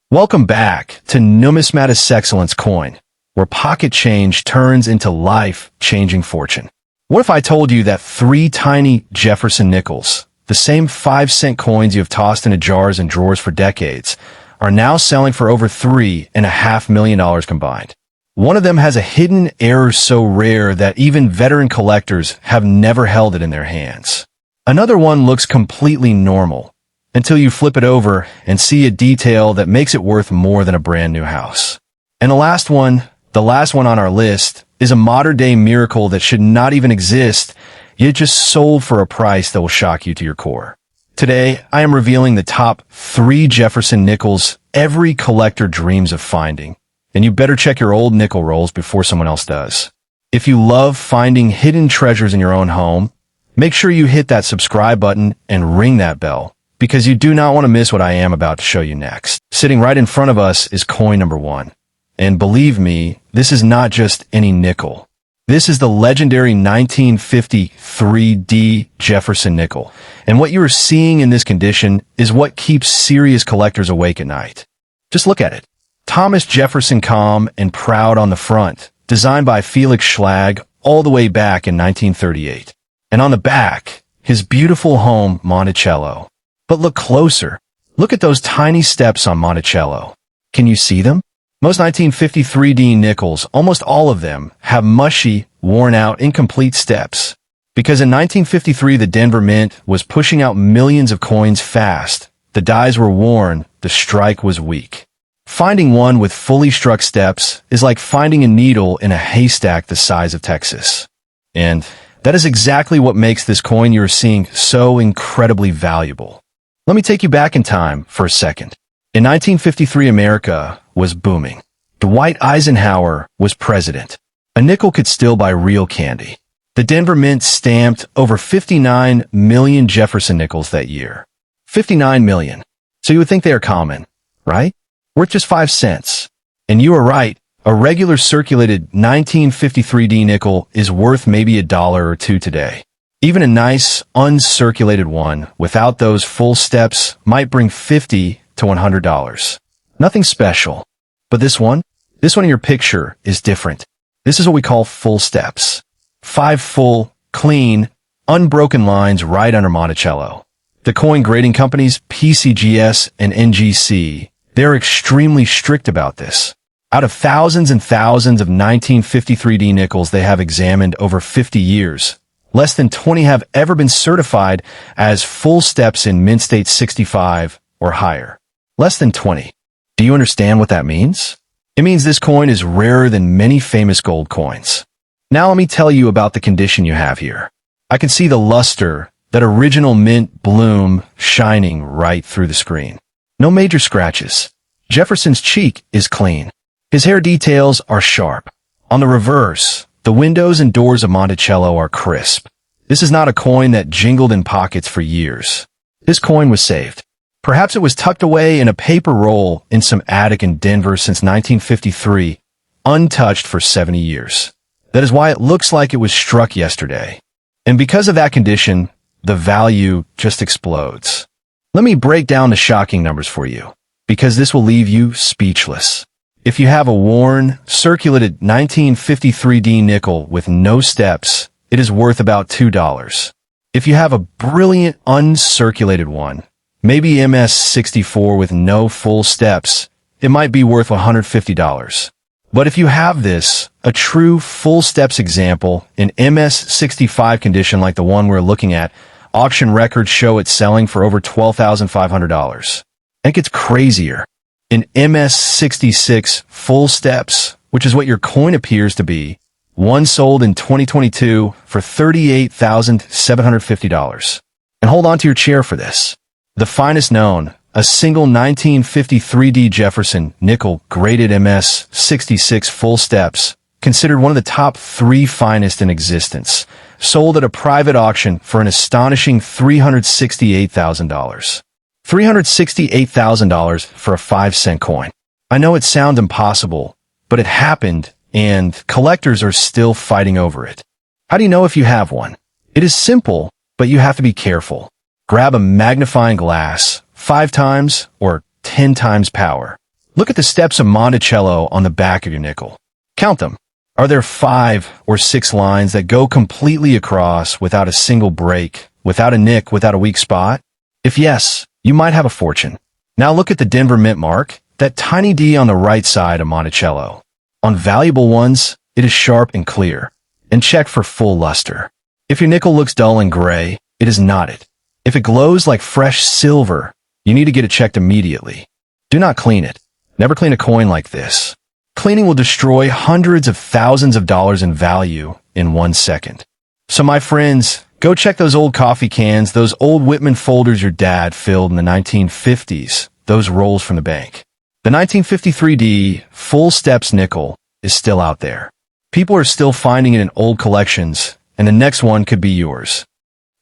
Welcome back to Numismatic Excellence Coin, where pocket change turns into life-changing fortune. What if I told you that 3 tiny Jefferson Nickels, the same 5-cent coins you have tossed into jars and drawers for decades, are now selling for over $3.5 million combined? One of them has a hidden error so rare that even veteran collectors have never held it in their hands. Another one looks completely normal, until you flip it over and see a detail that makes it worth more than a brand new house. And the last one on our list, is a modern-day miracle that should not even exist, yet just sold for a price that will shock you to your core. Today, I am revealing the top 3 Jefferson Nickels every collector dreams of finding, and you better check your old nickel rolls before someone else does. If you love finding hidden treasures in your own home, make sure you hit that subscribe button and ring that bell, because you do not want to miss what I am about to show you next. Sitting right in front of us is coin number 1. And believe me, this is not just any nickel. This is the legendary 1953 Jefferson Nickel. And what you are seeing in this condition is what keeps serious collectors awake at night. Just look at it. Thomas Jefferson, calm and proud on the front, designed by Felix Schlag all the way back in 1938. And on the back, his beautiful home, Monticello. But look closer. Look at those tiny steps on Monticello. Can you see them? Most 1953 nickels, almost all of them, have mushy, worn-out, incomplete steps. Because in 1953 the Denver Mint was pushing out millions of coins fast. The dies were worn, the strike was weak. Finding one with fully struck steps is like finding a needle in a haystack the size of Texas. And that is exactly what makes this coin you are seeing so incredibly valuable. Let me take you back in time for a second. In 1953, America was booming. Dwight Eisenhower was president. A nickel could still buy real candy. The Denver Mint stamped over 59 million Jefferson Nickels that year. 59 million. So you would think they are common, right? Worth just 5 cents. And you are right. A regular circulated 1953 nickel is worth maybe $1 or $2 today. Even a nice, uncirculated one, without those full steps, might bring $50 to $100. Nothing special. But this one in your picture is different. This is what we call full steps. 5 full, clean, unbroken lines right under Monticello. The coin grading companies, PCGS and NGC, they're extremely strict about this. Out of thousands and thousands of 1953 nickels they have examined over 50 years, less than 20 have ever been certified as full steps in Mint State 65 or higher. Less than 20. Do you understand what that means? It means this coin is rarer than many famous gold coins. Now let me tell you about the condition you have here. I can see the luster, that original mint bloom, shining right through the screen. No major scratches. Jefferson's cheek is clean. His hair details are sharp. On the reverse, the windows and doors of Monticello are crisp. This is not a coin that jingled in pockets for years. This coin was saved. Perhaps it was tucked away in a paper roll in some attic in Denver since 1953, untouched for 70 years. That is why it looks like it was struck yesterday. And because of that condition, the value just explodes. Let me break down the shocking numbers for you, because this will leave you speechless. If you have a worn, circulated 1953 nickel with no steps, it is worth about $2. If you have a brilliant uncirculated one, maybe MS64 with no full steps, it might be worth $150. But if you have this, a true full steps example, in MS65 condition like the one we're looking at, auction records show it selling for over $12,500. And it gets crazier. In MS66 full steps, which is what your coin appears to be, one sold in 2022 for $38,750. And hold on to your chair for this. The finest known, a single 1953 Jefferson Nickel graded MS66 full steps, considered one of the top 3 finest in existence, sold at a private auction for an astonishing $368,000. $368,000 for a 5-cent coin. I know it sounds impossible, but it happened, and collectors are still fighting over it. How do you know if you have one? It is simple, but you have to be careful. Grab a magnifying glass, 5 times or 10 times power. Look at the steps of Monticello on the back of your nickel. Count them. Are there 5 or 6 lines that go completely across without a single break, without a nick, without a weak spot? If yes, you might have a fortune. Now look at the Denver Mint mark, that tiny D on the right side of Monticello. On valuable ones, it is sharp and clear. And check for full luster. If your nickel looks dull and gray, it is not it. If it glows like fresh silver, you need to get it checked immediately. Do not clean it. Never clean a coin like this. Cleaning will destroy hundreds of thousands of dollars in value in 1 second. So my friends, go check those old coffee cans, those old Whitman folders your dad filled in the 1950s, those rolls from the bank. The 1953D Full Steps nickel is still out there. People are still finding it in old collections, and the next one could be yours.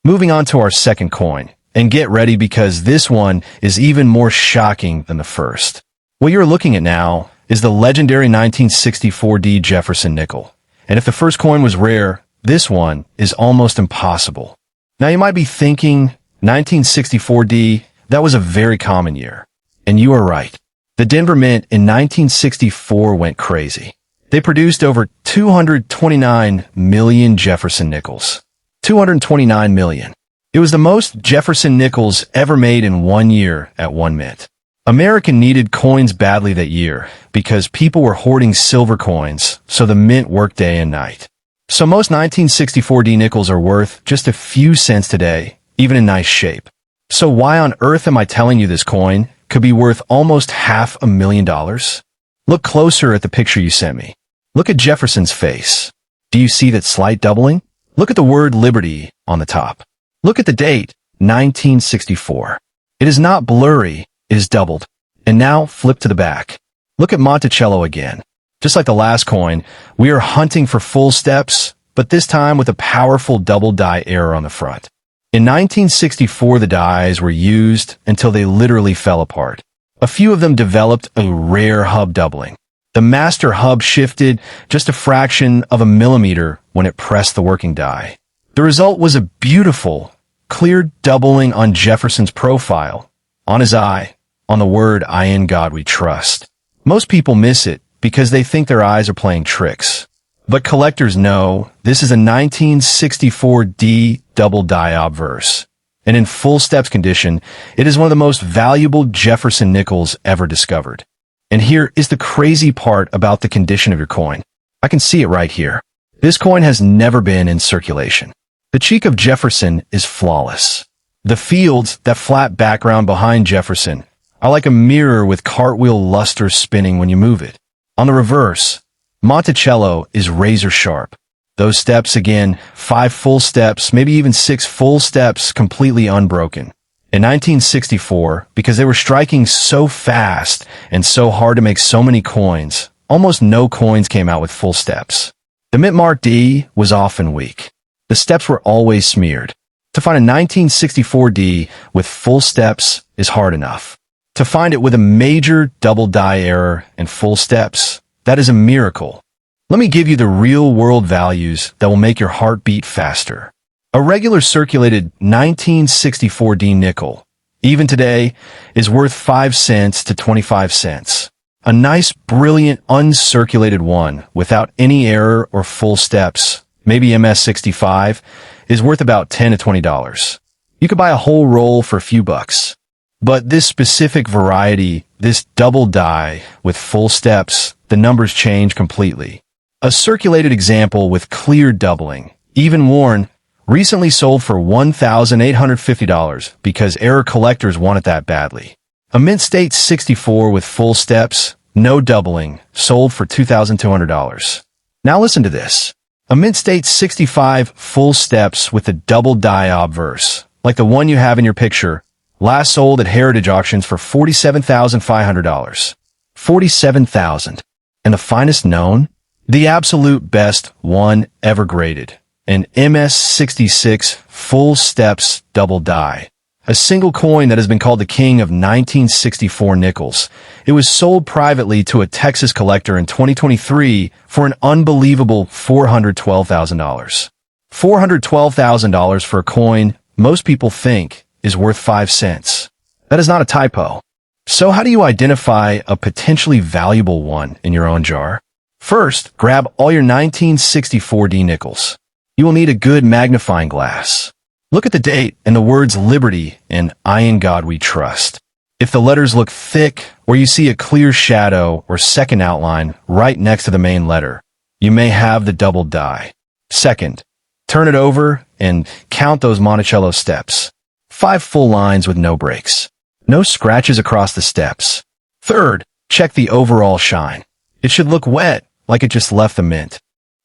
Moving on to our second coin, and get ready because this one is even more shocking than the first. What you're looking at now is the legendary 1964D Jefferson Nickel. And if the first coin was rare, this one is almost impossible. Now you might be thinking, 1964D, that was a very common year. And you are right. The Denver Mint in 1964 went crazy. They produced over 229 million Jefferson Nickels. 229 million. It was the most Jefferson Nickels ever made in 1 year at one mint. America needed coins badly that year because people were hoarding silver coins, so the mint worked day and night. So most 1964D nickels are worth just a few cents today, even in nice shape. So why on earth am I telling you this coin could be worth almost $500,000? Look closer at the picture you sent me. Look at Jefferson's face. Do you see that slight doubling? Look at the word Liberty on the top. Look at the date, 1964. It is not blurry, it is doubled. And now flip to the back. Look at Monticello again. Just like the last coin, we are hunting for full steps, but this time with a powerful double die error on the front. In 1964, the dies were used until they literally fell apart. A few of them developed a rare hub doubling. The master hub shifted just a fraction of a millimeter when it pressed the working die. The result was a beautiful, clear doubling on Jefferson's profile, on his eye, on the word "I in God we trust." Most people miss it because they think their eyes are playing tricks. But collectors know this is a 1964D double die obverse. And in full steps condition, it is one of the most valuable Jefferson Nickels ever discovered. And here is the crazy part about the condition of your coin. I can see it right here. This coin has never been in circulation. The cheek of Jefferson is flawless. The fields, that flat background behind Jefferson, are like a mirror with cartwheel luster spinning when you move it. On the reverse, Monticello is razor sharp. Those steps again, 5 full steps, maybe even 6 full steps, completely unbroken. In 1964, because they were striking so fast and so hard to make so many coins, almost no coins came out with full steps. The Mint Mark D was often weak. The steps were always smeared. To find a 1964D with full steps is hard enough. To find it with a major double die error and full steps, that is a miracle. Let me give you the real-world values that will make your heart beat faster. A regular circulated 1964D nickel, even today, is worth 5 cents to 25 cents. A nice, brilliant, uncirculated one without any error or full steps, maybe MS65, is worth about $10 to $20. You could buy a whole roll for a few bucks. But this specific variety, this double die with full steps, the numbers change completely. A circulated example with clear doubling, even worn, recently sold for $1,850 because error collectors want it that badly. A Mint State 64 with full steps, no doubling, sold for $2,200. Now listen to this. A Mint State 65 full steps with a double die obverse, like the one you have in your picture, last sold at Heritage Auctions for $47,500. $47,000. And the finest known? The absolute best one ever graded. An MS66 full steps double die. A single coin that has been called the king of 1964 nickels. It was sold privately to a Texas collector in 2023 for an unbelievable $412,000. $412,000 for a coin most people think is worth 5 cents. That is not a typo. So how do you identify a potentially valuable one in your own jar? First, grab all your 1964 D nickels. You will need a good magnifying glass. Look at the date and the words Liberty and I in God We Trust. If the letters look thick or you see a clear shadow or second outline right next to the main letter, you may have the double die. Second, turn it over and count those Monticello steps. 5 full lines with no breaks. No scratches across the steps. Third, check the overall shine. It should look wet, like it just left the mint.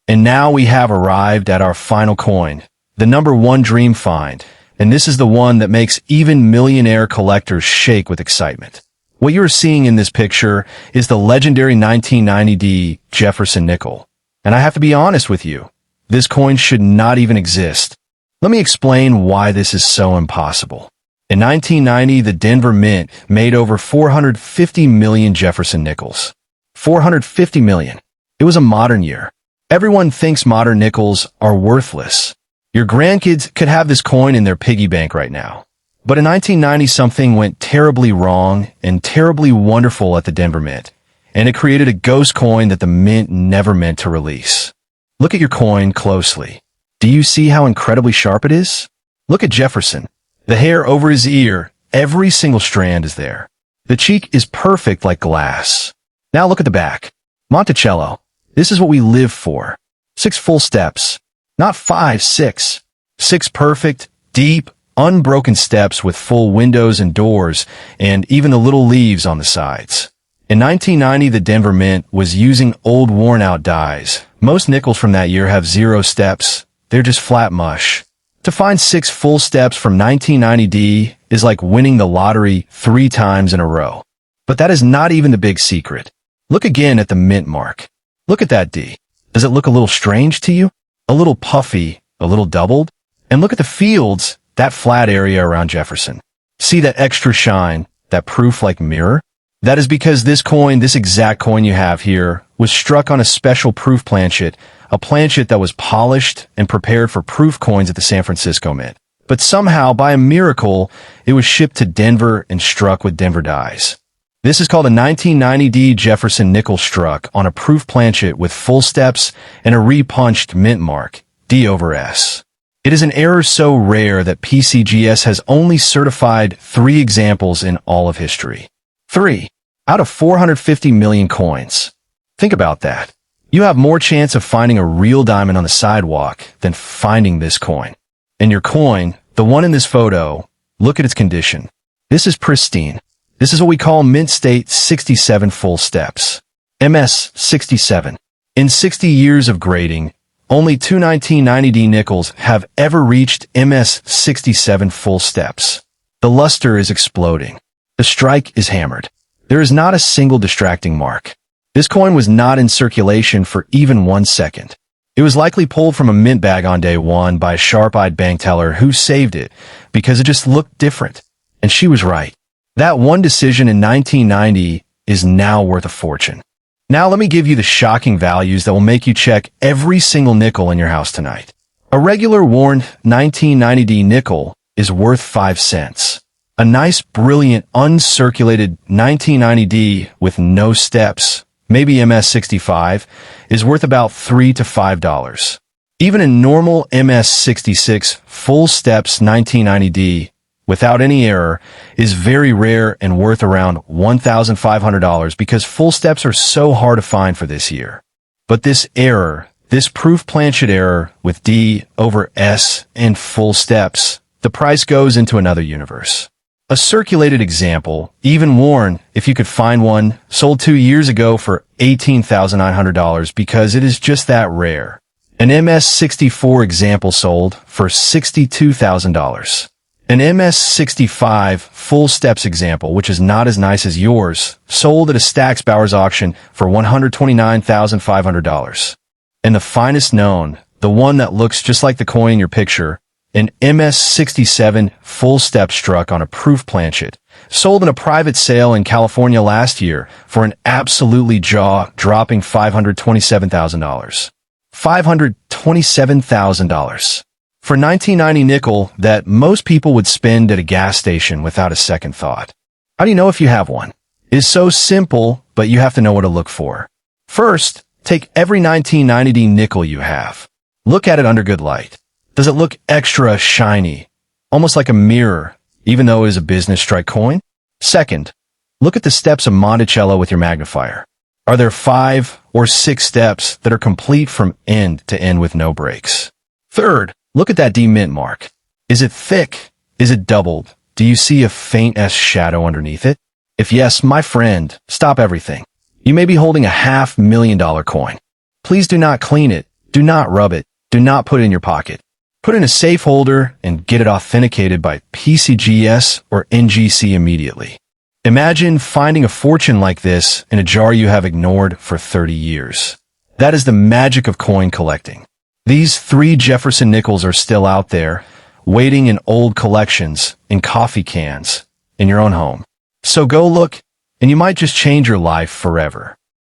And now we have arrived at our final coin, the number 1 dream find, and this is the one that makes even millionaire collectors shake with excitement. What you're seeing in this picture is the legendary 1990D Jefferson Nickel. And I have to be honest with you, this coin should not even exist. Let me explain why this is so impossible. In 1990, the Denver Mint made over 450 million Jefferson Nickels. 450 million. It was a modern year. Everyone thinks modern nickels are worthless. Your grandkids could have this coin in their piggy bank right now. But in 1990, something went terribly wrong and terribly wonderful at the Denver Mint, and it created a ghost coin that the Mint never meant to release. Look at your coin closely. Do you see how incredibly sharp it is? Look at Jefferson. The hair over his ear, every single strand is there. The cheek is perfect like glass. Now look at the back. Monticello. This is what we live for. 6 full steps. Not 5, 6. 6 perfect, deep, unbroken steps with full windows and doors, and even the little leaves on the sides. In 1990, the Denver Mint was using old worn-out dies. Most nickels from that year have 0 steps. They're just flat mush. To find 6 full steps from 1990D is like winning the lottery 3 times in a row. But that is not even the big secret. Look again at the mint mark. Look at that D. Does it look a little strange to you? A little puffy, a little doubled? And look at the fields, that flat area around Jefferson. See that extra shine, that proof like mirror? That is because this coin, this exact coin you have here, was struck on a special proof planchet, a planchet that was polished and prepared for proof coins at the San Francisco Mint. But somehow, by a miracle, it was shipped to Denver and struck with Denver dies. This is called a 1990D Jefferson Nickel struck on a proof planchet with full steps and a repunched mint mark, D over S. It is an error so rare that PCGS has only certified 3 examples in all of history. 3 out of 450 million coins. Think about that. You have more chance of finding a real diamond on the sidewalk than finding this coin. And your coin, the one in this photo, look at its condition. This is pristine. This is what we call mint state 67 full steps. MS 67. In 60 years of grading, only 2 1990D nickels have ever reached MS 67 full steps. The luster is exploding. The strike is hammered. There is not a single distracting mark. This coin was not in circulation for even 1 second. It was likely pulled from a mint bag on day 1 by a sharp-eyed bank teller who saved it because it just looked different. And she was right. That one decision in 1990 is now worth a fortune. Now let me give you the shocking values that will make you check every single nickel in your house tonight. A regular worn 1990D nickel is worth 5 cents. A nice, brilliant, uncirculated 1990D with no steps, maybe MS65, is worth about $3 to $5. Even a normal MS66 full steps 1990D without any error is very rare and worth around $1,500 because full steps are so hard to find for this year. But this error, this proof planchet error with D over S and full steps, the price goes into another universe. A circulated example, even worn, if you could find one, sold 2 years ago for $18,900 because it is just that rare. An MS64 example sold for $62,000. An MS65 full steps example, which is not as nice as yours, sold at a Stack's Bowers auction for $129,500. And the finest known, the one that looks just like the coin in your picture, an MS67 full step struck on a proof planchet, sold in a private sale in California last year for an absolutely jaw-dropping $527,000. $527,000. For 1990 nickel that most people would spend at a gas station without a second thought. How do you know if you have one? It is so simple, but you have to know what to look for. First, take every 1990D nickel you have. Look at it under good light. Does it look extra shiny, almost like a mirror, even though it is a business strike coin? Second, look at the steps of Monticello with your magnifier. Are there 5 or 6 steps that are complete from end to end with no breaks? Third, look at that D mint mark. Is it thick? Is it doubled? Do you see a faint S shadow underneath it? If yes, my friend, stop everything. You may be holding a $500,000 coin. Please do not clean it. Do not rub it. Do not put it in your pocket. Put it in a safe holder and get it authenticated by PCGS or NGC immediately. Imagine finding a fortune like this in a jar you have ignored for 30 years. That is the magic of coin collecting. These 3 Jefferson Nickels are still out there, waiting in old collections, in coffee cans, in your own home. So go look, and you might just change your life forever.